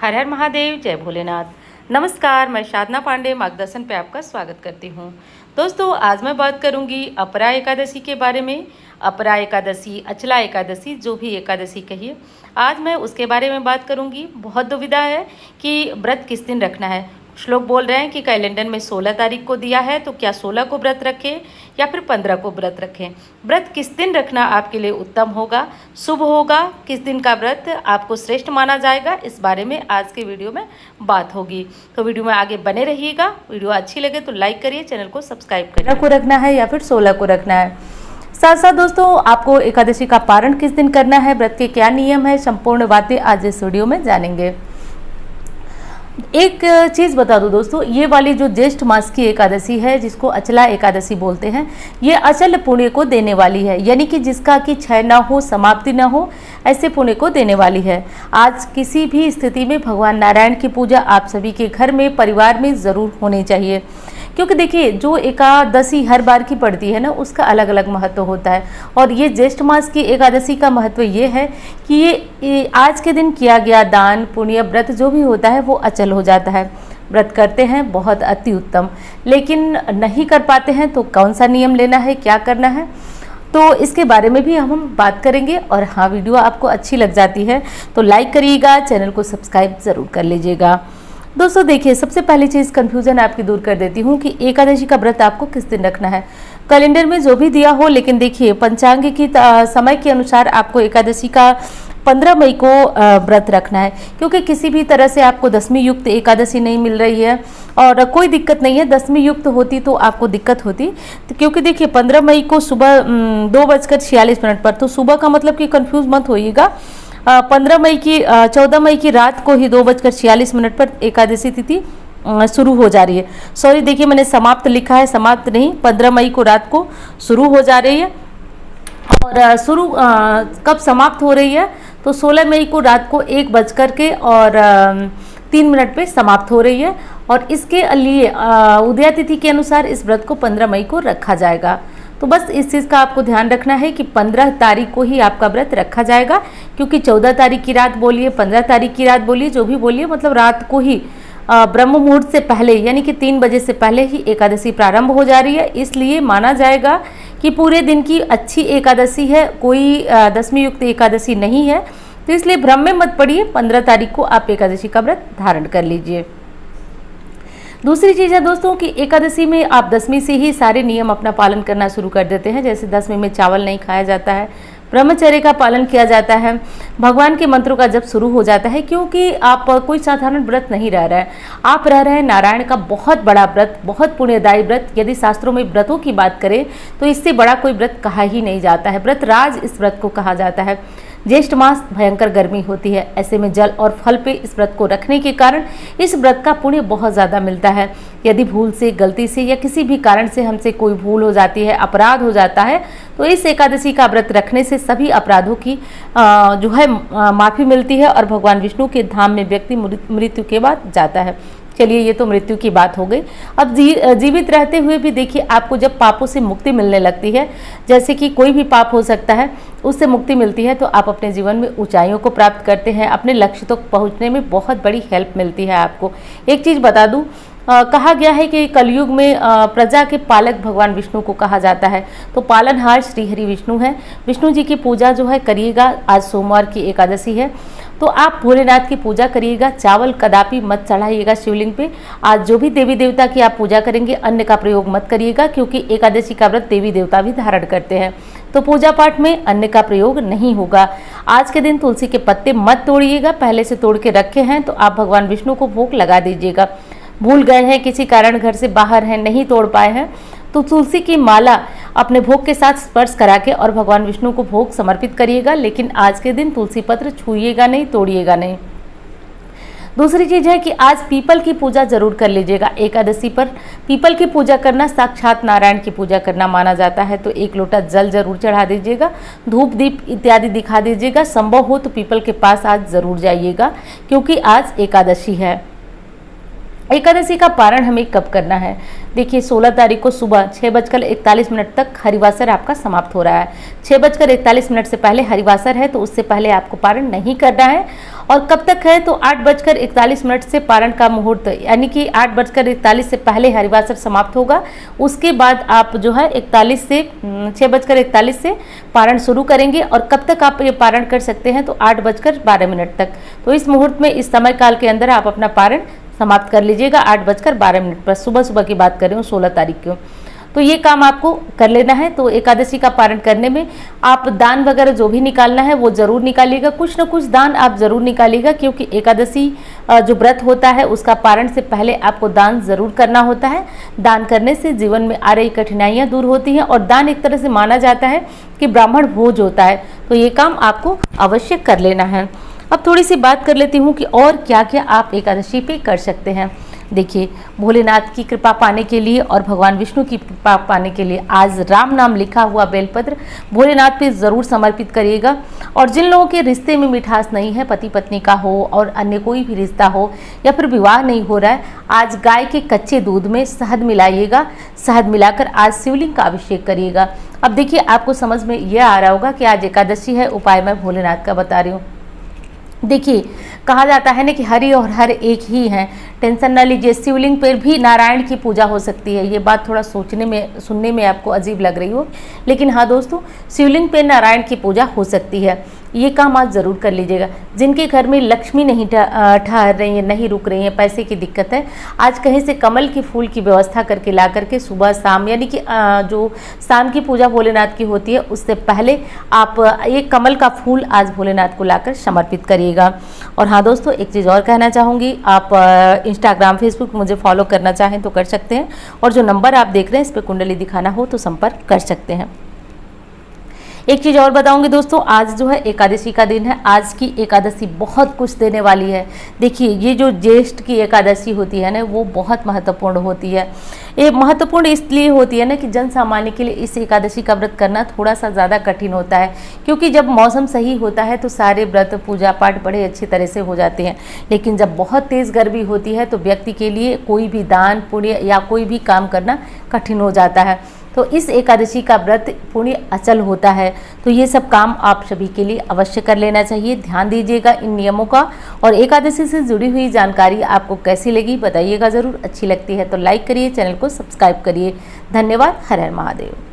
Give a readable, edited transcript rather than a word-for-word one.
हर हर महादेव, जय भोलेनाथ। नमस्कार, मैं साधना पांडे मार्गदर्शन पे आपका स्वागत करती हूँ। दोस्तों, आज मैं बात करूँगी अपरा एकादशी के बारे में। अपरा एकादशी, अचला एकादशी, जो भी एकादशी कहिए, आज मैं उसके बारे में बात करूँगी। बहुत दुविधा है कि व्रत किस दिन रखना है। कुछ लोग बोल रहे हैं कि कैलेंडर में 16 तारीख को दिया है, तो क्या 16 को व्रत रखें या फिर 15 को व्रत रखें। व्रत किस दिन रखना आपके लिए उत्तम होगा, शुभ होगा, किस दिन का व्रत आपको श्रेष्ठ माना जाएगा, इस बारे में आज के वीडियो में बात होगी। तो वीडियो में आगे बने रहिएगा। वीडियो अच्छी लगे तो लाइक करिए, चैनल को सब्सक्राइब करिए। 15 को रखना है या फिर 16 को रखना है। साथ साथ दोस्तों, आपको एकादशी का पारण किस दिन करना है, व्रत के क्या नियम है, संपूर्ण बातें आज इस वीडियो में जानेंगे। एक चीज़ बता दूं दोस्तों, ये वाली जो ज्येष्ठ मास की एकादशी है, जिसको अचला एकादशी बोलते हैं, ये अचल पुण्य को देने वाली है, यानी कि जिसका कि क्षय ना हो, समाप्ति ना हो, ऐसे पुण्य को देने वाली है। आज किसी भी स्थिति में भगवान नारायण की पूजा आप सभी के घर में, परिवार में ज़रूर होनी चाहिए, क्योंकि देखिए, जो एकादशी हर बार की पड़ती है ना, उसका अलग अलग महत्व होता है। और ये ज्येष्ठ मास की एकादशी का महत्व ये है कि ये आज के दिन किया गया दान पुण्य व्रत जो भी होता है वो अचल हो जाता है। व्रत करते हैं बहुत अति उत्तम, लेकिन नहीं कर पाते हैं तो कौन सा नियम लेना है, क्या करना है, तो इसके बारे में भी हम बात करेंगे। और हाँ, वीडियो आपको अच्छी लग जाती है तो लाइक करिएगा, चैनल को सब्सक्राइब ज़रूर कर लीजिएगा। दोस्तों देखिए, सबसे पहली चीज़ कन्फ्यूज़न आपकी दूर कर देती हूँ कि एकादशी का व्रत आपको किस दिन रखना है। कैलेंडर में जो भी दिया हो, लेकिन देखिए पंचांग की समय के अनुसार आपको एकादशी का 15 मई को व्रत रखना है, क्योंकि किसी भी तरह से आपको दशमी युक्त एकादशी नहीं मिल रही है। और कोई दिक्कत नहीं है, दशमी युक्त होती तो आपको दिक्कत होती, तो क्योंकि देखिए 15 मई को सुबह 2:46 पर, तो सुबह का मतलब कि कन्फ्यूज़ मत होइएगा। 14 मई की रात को ही 2:46 पर एकादशी तिथि शुरू हो जा रही है। सॉरी, देखिए मैंने समाप्त लिखा है, समाप्त नहीं, 15 मई को रात को शुरू हो जा रही है। और शुरू कब समाप्त हो रही है, तो 16 मई को रात को 1:03 पे समाप्त हो रही है। और इसके लिए उदया तिथि के अनुसार इस व्रत को 15 मई को रखा जाएगा। तो बस इस चीज़ का आपको ध्यान रखना है कि 15 तारीख को ही आपका व्रत रखा जाएगा, क्योंकि 14 तारीख की रात बोलिए, 15 तारीख की रात बोलिए, जो भी बोलिए, मतलब रात को ही ब्रह्म मुहूर्त से पहले, यानी कि 3 बजे से पहले ही एकादशी प्रारंभ हो जा रही है। इसलिए माना जाएगा कि पूरे दिन की अच्छी एकादशी है, कोई दशमी युक्त एकादशी नहीं है। तो इसलिए भ्रम में मत पड़िए, 15 तारीख को आप एकादशी का व्रत धारण कर लीजिए। दूसरी चीज़ है दोस्तों कि एकादशी में आप दशमी से ही सारे नियम अपना पालन करना शुरू कर देते हैं। जैसे दशमी में चावल नहीं खाया जाता है, ब्रह्मचर्य का पालन किया जाता है, भगवान के मंत्रों का जप शुरू हो जाता है, क्योंकि आप कोई साधारण व्रत नहीं रह रहे हैं, आप रह रहे हैं नारायण का बहुत बड़ा व्रत, बहुत पुण्यदायी व्रत। यदि शास्त्रों में व्रतों की बात करें तो इससे बड़ा कोई व्रत कहा ही नहीं जाता है। व्रत राज इस व्रत को कहा जाता है। ज्येष्ठ मास भयंकर गर्मी होती है, ऐसे में जल और फल पे इस व्रत को रखने के कारण इस व्रत का पुण्य बहुत ज़्यादा मिलता है। यदि भूल से, गलती से या किसी भी कारण से हमसे कोई भूल हो जाती है, अपराध हो जाता है, तो इस एकादशी का व्रत रखने से सभी अपराधों की जो है माफ़ी मिलती है और भगवान विष्णु के धाम में व्यक्ति मृत्यु के बाद जाता है। चलिए, ये तो मृत्यु की बात हो गई। अब जीवित रहते हुए भी देखिए, आपको जब पापों से मुक्ति मिलने लगती है, जैसे कि कोई भी पाप हो सकता है, उससे मुक्ति मिलती है, तो आप अपने जीवन में ऊंचाइयों को प्राप्त करते हैं, अपने लक्ष्य तक पहुंचने में बहुत बड़ी हेल्प मिलती है आपको। एक चीज़ बता दूं, कहा गया है कि कलयुग में प्रजा के पालक भगवान विष्णु को कहा जाता है, तो पालनहार श्री हरि विष्णु है। विष्णु जी की पूजा जो है करिएगा। आज सोमवार की एकादशी है, तो आप भोलेनाथ की पूजा करिएगा। चावल कदापि मत चढ़ाइएगा शिवलिंग पे। आज जो भी देवी देवता की आप पूजा करेंगे, अन्न का प्रयोग मत करिएगा, क्योंकि एकादशी का व्रत देवी देवता भी धारण करते हैं, तो पूजा पाठ में अन्न का प्रयोग नहीं होगा। आज के दिन तुलसी के पत्ते मत तोड़िएगा, पहले से तोड़ के रखे हैं तो आप भगवान विष्णु को भोग लगा दीजिएगा। भूल गए हैं, किसी कारण घर से बाहर हैं, नहीं तोड़ पाए हैं, तो तुलसी की माला अपने भोग के साथ स्पर्श करा के और भगवान विष्णु को भोग समर्पित करिएगा। लेकिन आज के दिन तुलसी पत्र छूइएगा नहीं, तोड़िएगा नहीं। दूसरी चीज़ है कि आज पीपल की पूजा जरूर कर लीजिएगा। एकादशी पर पीपल की पूजा करना साक्षात नारायण की पूजा करना माना जाता है, तो 1 लोटा जल जरूर चढ़ा दीजिएगा, धूप दीप इत्यादि दिखा दीजिएगा। संभव हो तो पीपल के पास आज जरूर जाइएगा, क्योंकि आज एकादशी है। एकादशी का पारण हमें कब करना है? देखिए 16 तारीख को सुबह 6:41 तक हरिवासर आपका समाप्त हो रहा है। 6:41 से पहले हरिवासर है, तो उससे पहले आपको पारण नहीं करना है। और कब तक है तो 8:41 से पारण का मुहूर्त, यानी कि 8:41 से पहले हरिवासर समाप्त होगा। उसके बाद आप जो है 6:41 से पारण शुरू करेंगे। और कब तक आप ये पारण कर सकते हैं तो 8:12 तक। तो इस मुहूर्त में, इस समय काल के अंदर आप अपना पारण समाप्त कर लीजिएगा 8:12 पर। सुबह की बात कर रही हूँ, 16 तारीख को। तो ये काम आपको कर लेना है। तो एकादशी का पारण करने में आप दान वगैरह जो भी निकालना है वो जरूर निकालिएगा। कुछ न कुछ दान आप जरूर निकालिएगा, क्योंकि एकादशी जो व्रत होता है उसका पारण से पहले आपको दान जरूर करना होता है। दान करने से जीवन में आ रही कठिनाइयाँ दूर होती हैं, और दान एक तरह से माना जाता है कि ब्राह्मण भोज होता है। तो ये काम आपको अवश्य कर लेना है। अब थोड़ी सी बात कर लेती हूँ कि और क्या क्या आप एकादशी पे कर सकते हैं। देखिए, भोलेनाथ की कृपा पाने के लिए और भगवान विष्णु की कृपा पाने के लिए आज राम नाम लिखा हुआ बेलपत्र भोलेनाथ पे ज़रूर समर्पित करिएगा। और जिन लोगों के रिश्ते में मिठास नहीं है, पति पत्नी का हो और अन्य कोई भी रिश्ता हो, या फिर विवाह नहीं हो रहा है, आज गाय के कच्चे दूध में शहद मिलाइएगा। शहद मिलाकर आज शिवलिंग का अभिषेक करिएगा। अब देखिए, आपको समझ में यह आ रहा होगा कि आज एकादशी है, उपाय मैं भोलेनाथ का बता रही हूँ। देखिए, कहा जाता है ना कि हरि और हर एक ही हैं। टेंशन ना लीजिए, शिवलिंग पर भी नारायण की पूजा हो सकती है। ये बात थोड़ा सुनने में आपको अजीब लग रही हो, लेकिन हाँ दोस्तों, शिवलिंग पर नारायण की पूजा हो सकती है। ये काम आज ज़रूर कर लीजिएगा। जिनके घर में लक्ष्मी नहीं ठहर रही है, नहीं रुक रही है, पैसे की दिक्कत है, आज कहीं से कमल के फूल की व्यवस्था करके ला करके सुबह शाम, यानी कि जो शाम की पूजा भोलेनाथ की होती है उससे पहले आप एक कमल का फूल आज भोलेनाथ को लाकर समर्पित करिएगा। और हाँ दोस्तों, एक चीज़ और कहना चाहूँगी, आप इंस्टाग्राम फेसबुक मुझे फॉलो करना चाहें तो कर सकते हैं, और जो नंबर आप देख रहे हैं इस पर कुंडली दिखाना हो तो संपर्क कर सकते हैं। एक चीज़ और बताऊंगी दोस्तों, आज जो है एकादशी का दिन है। आज की एकादशी बहुत कुछ देने वाली है। देखिए, ये जो ज्येष्ठ की एकादशी होती है ना, वो बहुत महत्वपूर्ण होती है। ये महत्वपूर्ण इसलिए होती है ना कि जन सामान्य के लिए इस एकादशी का व्रत करना थोड़ा सा ज़्यादा कठिन होता है, क्योंकि जब मौसम सही होता है तो सारे व्रत पूजा पाठ बड़े अच्छी तरह से हो जाते हैं। लेकिन जब बहुत तेज़ गर्मी होती है तो व्यक्ति के लिए कोई भी दान पुण्य या कोई भी काम करना कठिन हो जाता है। तो इस एकादशी का व्रत पुण्य अचल होता है। तो ये सब काम आप सभी के लिए अवश्य कर लेना चाहिए। ध्यान दीजिएगा इन नियमों का। और एकादशी से जुड़ी हुई जानकारी आपको कैसी लगी बताइएगा ज़रूर। अच्छी लगती है तो लाइक करिए, चैनल को सब्सक्राइब करिए। धन्यवाद। हर हर महादेव।